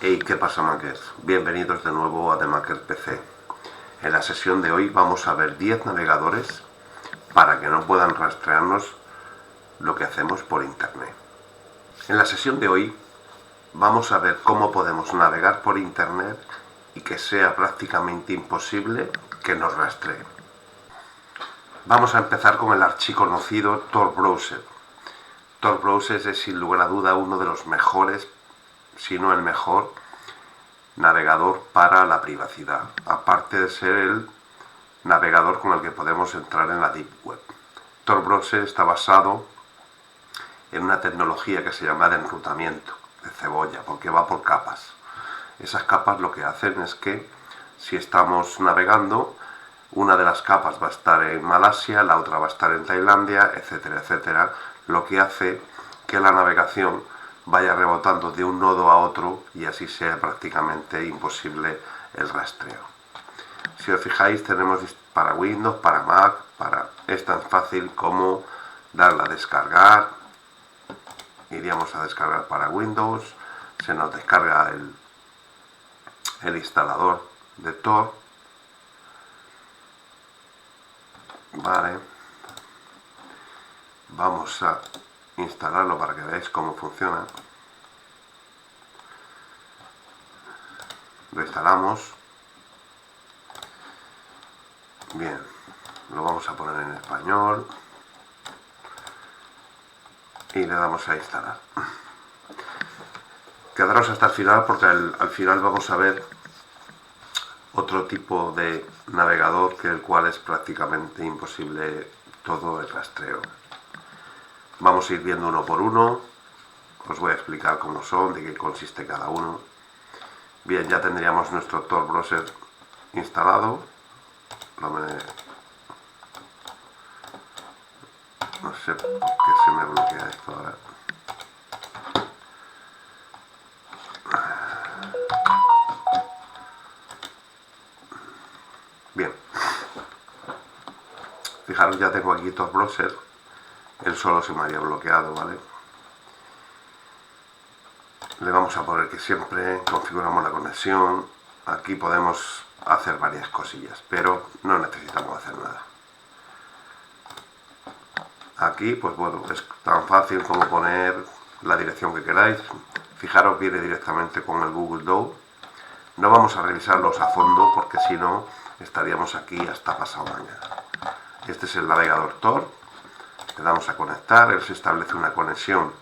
Hey, ¿qué pasa, Makers? Bienvenidos de nuevo a The Maker PC. En la sesión de hoy vamos a ver 10 navegadores para que no puedan rastrearnos lo que hacemos por internet. En la sesión de hoy vamos a ver cómo podemos navegar por internet y que sea prácticamente imposible que nos rastreen. Vamos a empezar con el archiconocido Tor Browser. Tor Browser es sin lugar a duda uno de los mejores, si no el mejor, navegador para la privacidad, aparte de ser el navegador con el que podemos entrar en la Deep Web. Tor Browser está basado en una tecnología que se llama de enrutamiento, de cebolla, porque va por capas. Esas capas lo que hacen es que si estamos navegando, una de las capas va a estar en Malasia, la otra va a estar en Tailandia, etcétera, etcétera, lo que hace que la navegación vaya rebotando de un nodo a otro y así sea prácticamente imposible el rastreo. Si os fijáis, tenemos para Windows, para Mac, es tan fácil como darle a descargar. Iríamos a descargar para Windows, se nos descarga el instalador de Tor. Vale, vamos a instalarlo para que veáis cómo funciona. Lo instalamos. Bien, lo vamos a poner en español y le damos a instalar. Quedaros hasta el final porque al final vamos a ver otro tipo de navegador que el cual es prácticamente imposible todo el rastreo. Vamos a ir viendo uno por uno, os voy a explicar cómo son, de qué consiste cada uno. Bien, ya tendríamos nuestro Tor Browser instalado. No sé por qué se me bloquea esto ahora. Bien, fijaros, ya tengo aquí Tor Browser. Él solo se me había bloqueado, ¿vale? Le vamos a poner que siempre configuramos la conexión. Aquí podemos hacer varias cosillas, pero no necesitamos hacer nada. Aquí, pues bueno, es tan fácil como poner la dirección que queráis. Fijaros, viene directamente con el Google Doc. No vamos a revisarlos a fondo porque si no estaríamos aquí hasta pasado mañana. Este es el navegador Tor. Le damos a conectar, él se establece una conexión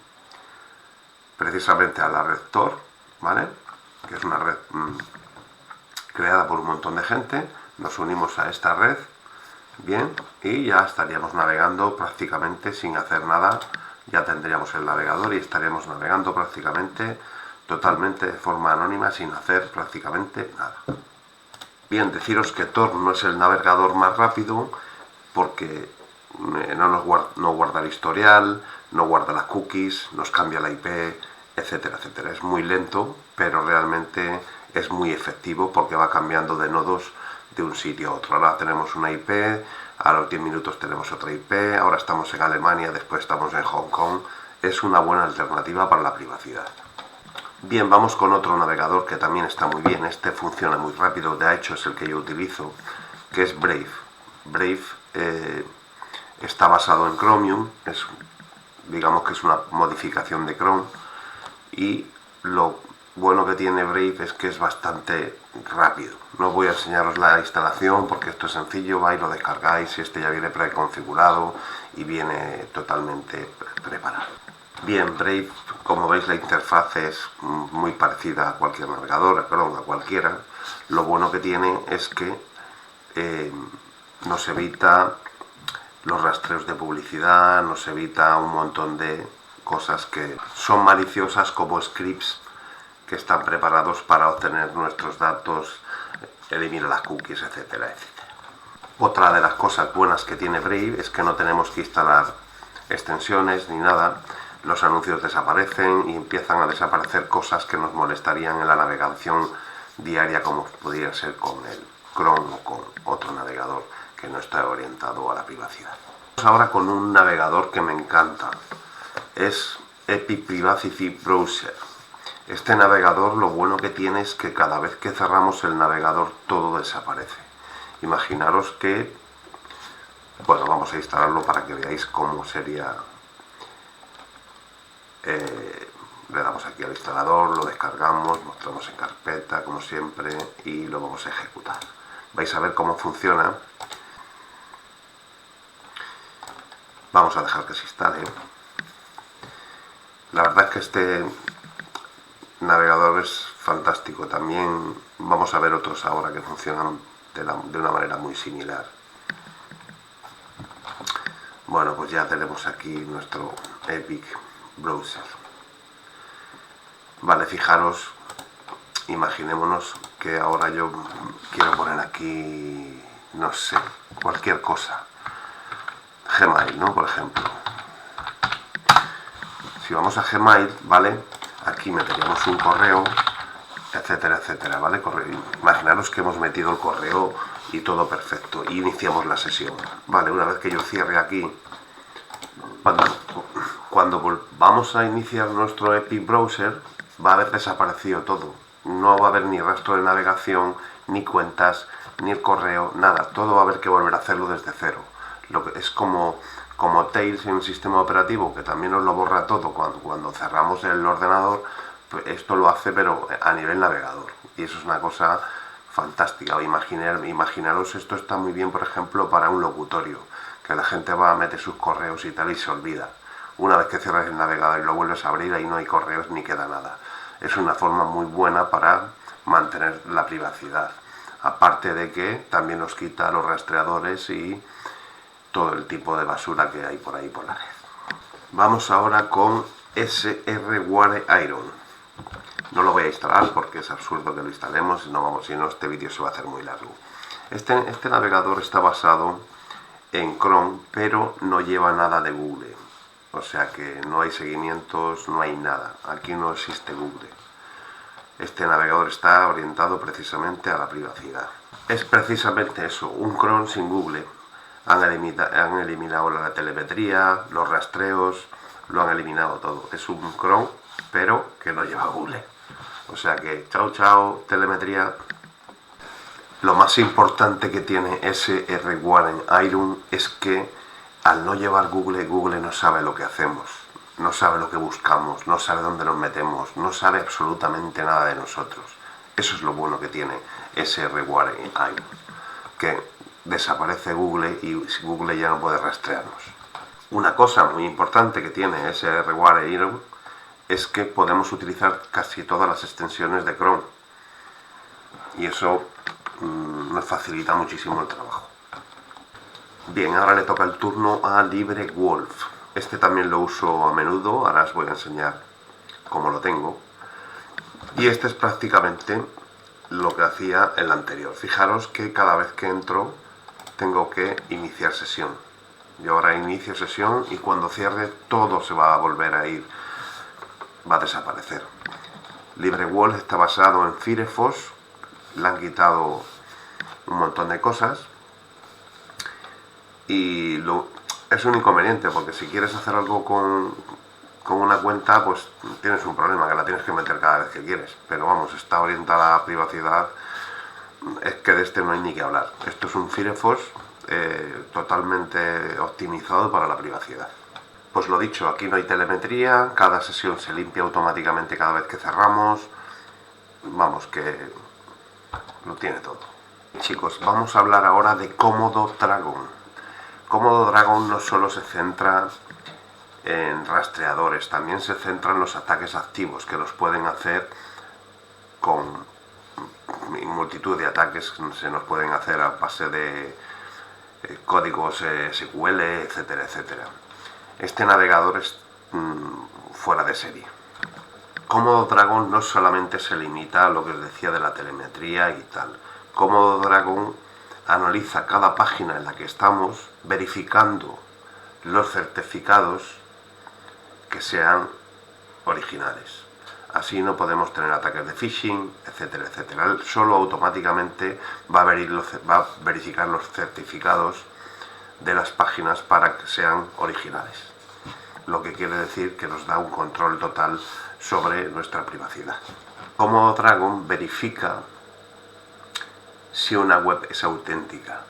precisamente a la red Tor, ¿vale? Que es una red creada por un montón de gente. Nos unimos a esta red, bien, y ya estaríamos navegando prácticamente sin hacer nada. Ya tendríamos el navegador y estaríamos navegando prácticamente totalmente de forma anónima sin hacer prácticamente nada. Bien, deciros que Tor no es el navegador más rápido porque no guarda el historial, no guarda las cookies, nos cambia la IP, etcétera, etcétera. Es muy lento, pero realmente es muy efectivo porque va cambiando de nodos de un sitio a otro. Ahora tenemos una IP, a los 10 minutos tenemos otra IP, ahora estamos en Alemania, después estamos en Hong Kong. Es una buena alternativa para la privacidad. Bien, vamos con otro navegador que también está muy bien. Este funciona muy rápido, de hecho es el que yo utilizo, que es Brave. Brave está basado en Chromium, digamos que es una modificación de Chrome, y lo bueno que tiene Brave es que es bastante rápido. No voy a enseñaros la instalación porque esto es sencillo, vais, lo descargáis y este ya viene preconfigurado y viene totalmente preparado. Bien, Brave, como veis, la interfaz es muy parecida a cualquier navegador, a cualquiera. Lo bueno que tiene es que nos evita los rastreos de publicidad, nos evita un montón de cosas que son maliciosas, como scripts que están preparados para obtener nuestros datos, elimina las cookies, etcétera, etcétera. Otra de las cosas buenas que tiene Brave es que no tenemos que instalar extensiones ni nada. Los anuncios desaparecen y empiezan a desaparecer cosas que nos molestarían en la navegación diaria, como podría ser con el Chrome o con otro navegador que no está orientado a la privacidad. Vamos ahora con un navegador que me encanta. Es Epic Privacy Browser. Este navegador, lo bueno que tiene es que cada vez que cerramos el navegador todo desaparece. Imaginaros que, bueno, vamos a instalarlo para que veáis cómo sería. Le damos aquí al instalador, lo descargamos, mostramos en carpeta como siempre y lo vamos a ejecutar. Vais a ver cómo funciona. Vamos a dejar que se instale. La verdad es que este navegador es fantástico. También vamos a ver otros ahora que funcionan de una manera muy similar. Bueno, pues ya tenemos aquí nuestro Epic Browser. Vale, fijaros, imaginémonos que ahora yo quiero poner aquí, no sé, cualquier cosa. Gmail, ¿no? Por ejemplo. Si vamos a Gmail, ¿vale? Aquí meteríamos un correo, etcétera, etcétera, ¿vale? Imaginaros que hemos metido el correo y todo perfecto. Y iniciamos la sesión. Vale, una vez que yo cierre aquí, cuando vamos a iniciar nuestro Epic Browser, va a haber desaparecido todo. No va a haber ni rastro de navegación, ni cuentas, ni el correo, nada. Todo va a haber que volver a hacerlo desde cero. Es como Tails en un sistema operativo, que también nos lo borra todo cuando cerramos el ordenador. Pues esto lo hace, pero a nivel navegador. Y eso es una cosa fantástica. Imaginaros, esto está muy bien, por ejemplo, para un locutorio, que la gente va a meter sus correos y tal y se olvida. Una vez que cierras el navegador y lo vuelves a abrir, ahí no hay correos ni queda nada. Es una forma muy buena para mantener la privacidad. Aparte de que también nos quita los rastreadores y todo el tipo de basura que hay por ahí por la red. Vamos ahora con SRWare Iron. No lo voy a instalar porque es absurdo que lo instalemos, si no este vídeo se va a hacer muy largo. Este navegador está basado en Chrome, pero no lleva nada de Google. O sea que no hay seguimientos, no hay nada. Aquí no existe Google. Este navegador está orientado precisamente a la privacidad. Es precisamente eso, un Chrome sin Google. Han eliminado la telemetría, los rastreos, lo han eliminado todo. Es un Chrome, pero que no lleva Google. O sea que, chao, telemetría. Lo más importante que tiene SRWare Iron es que al no llevar Google, Google no sabe lo que hacemos, no sabe lo que buscamos, no sabe dónde nos metemos, no sabe absolutamente nada de nosotros. Eso es lo bueno que tiene SRWare Iron, que desaparece Google y Google ya no puede rastrearnos. Una cosa muy importante que tiene SRWare Iron es que podemos utilizar casi todas las extensiones de Chrome y eso nos facilita muchísimo el trabajo. Bien, ahora le toca el turno a LibreWolf. Este también lo uso a menudo, ahora os voy a enseñar cómo lo tengo. Y este es prácticamente lo que hacía el anterior. Fijaros que cada vez que entro tengo que iniciar sesión. Yo ahora inicio sesión y cuando cierre todo se va a volver a ir, va a desaparecer. LibreWolf está basado en Firefox, le han quitado un montón de cosas y es un inconveniente porque si quieres hacer algo con una cuenta pues tienes un problema, que la tienes que meter cada vez que quieres, pero vamos, está orientada a la privacidad. Es que de este no hay ni que hablar. Esto es un Firefox totalmente optimizado para la privacidad. Pues lo dicho, aquí no hay telemetría, cada sesión se limpia automáticamente cada vez que cerramos. Vamos, que lo tiene todo. Chicos, vamos a hablar ahora de Comodo Dragon. Comodo Dragon no solo se centra en rastreadores, también se centra en los ataques activos que los pueden hacer con multitud de ataques, se nos pueden hacer a base de códigos SQL, etcétera, etcétera. Este navegador es fuera de serie. Comodo Dragon no solamente se limita a lo que os decía de la telemetría y tal. Comodo Dragon analiza cada página en la que estamos, verificando los certificados que sean originales. Así no podemos tener ataques de phishing, etcétera, etcétera. Él solo automáticamente va a verificar los certificados de las páginas para que sean originales. Lo que quiere decir que nos da un control total sobre nuestra privacidad. Como Dragon verifica si una web es auténtica.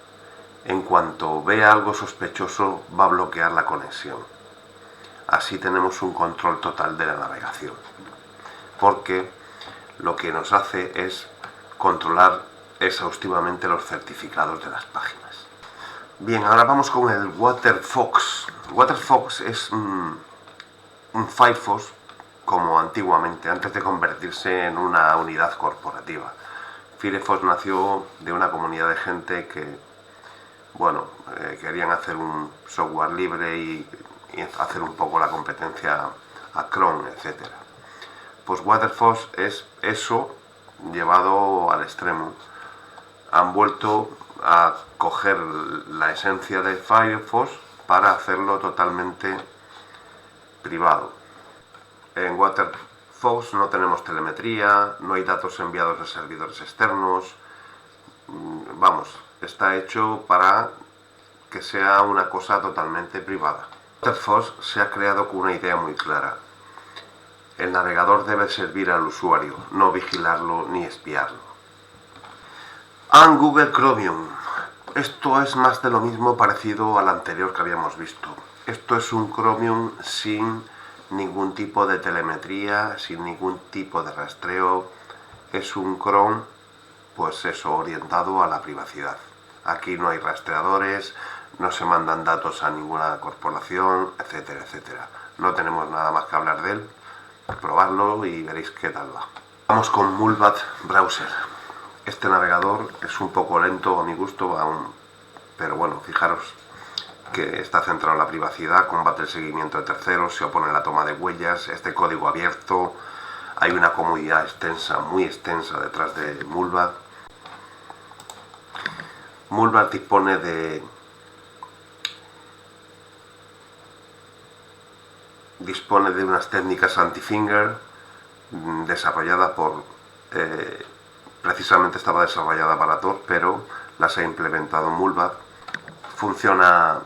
En cuanto vea algo sospechoso, va a bloquear la conexión. Así tenemos un control total de la navegación, porque lo que nos hace es controlar exhaustivamente los certificados de las páginas. Bien, ahora vamos con el WaterFox. WaterFox es un Firefox como antiguamente, antes de convertirse en una unidad corporativa. Firefox nació de una comunidad de gente que, bueno, querían hacer un software libre y hacer un poco la competencia a Chrome, etc. Pues WaterFox es eso llevado al extremo. Han vuelto a coger la esencia de Firefox para hacerlo totalmente privado. En WaterFox no tenemos telemetría, no hay datos enviados de servidores externos. Vamos, está hecho para que sea una cosa totalmente privada. WaterFox se ha creado con una idea muy clara. El navegador debe servir al usuario, no vigilarlo ni espiarlo. Google Chromium. Esto es más de lo mismo, parecido al anterior que habíamos visto. Esto es un Chromium sin ningún tipo de telemetría, sin ningún tipo de rastreo. Es un Chrome, pues eso, orientado a la privacidad. Aquí no hay rastreadores, no se mandan datos a ninguna corporación, etcétera, etcétera. No tenemos nada más que hablar de él. Probarlo y veréis qué tal va. Vamos con Mullvad Browser. Este navegador es un poco lento a mi gusto, pero bueno, fijaros que está centrado en la privacidad, combate el seguimiento de terceros, se opone a la toma de huellas, este código abierto. Hay una comunidad extensa, muy extensa detrás de Mullvad. Mullvad dispone de unas técnicas anti-finger desarrolladas por... precisamente estaba desarrollada para Tor, pero las ha implementado Mullvad. Funciona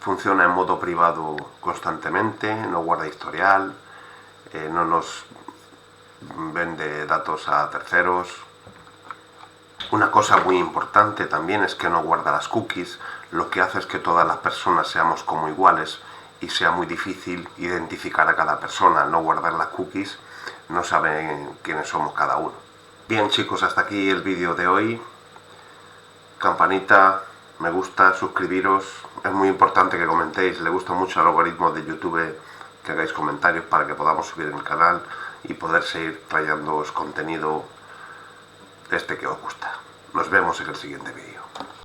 en modo privado constantemente, no guarda historial, no nos vende datos a terceros. Una cosa muy importante también es que no guarda las cookies, lo que hace es que todas las personas seamos como iguales y sea muy difícil identificar a cada persona. Al no guardar las cookies, no saben quiénes somos cada uno. Bien chicos, hasta aquí el vídeo de hoy. Campanita, me gusta, suscribiros. Es muy importante que comentéis, le gusta mucho al algoritmo de YouTube que hagáis comentarios para que podamos subir en el canal y poder seguir trayéndoos contenido que os gusta. Nos vemos en el siguiente vídeo.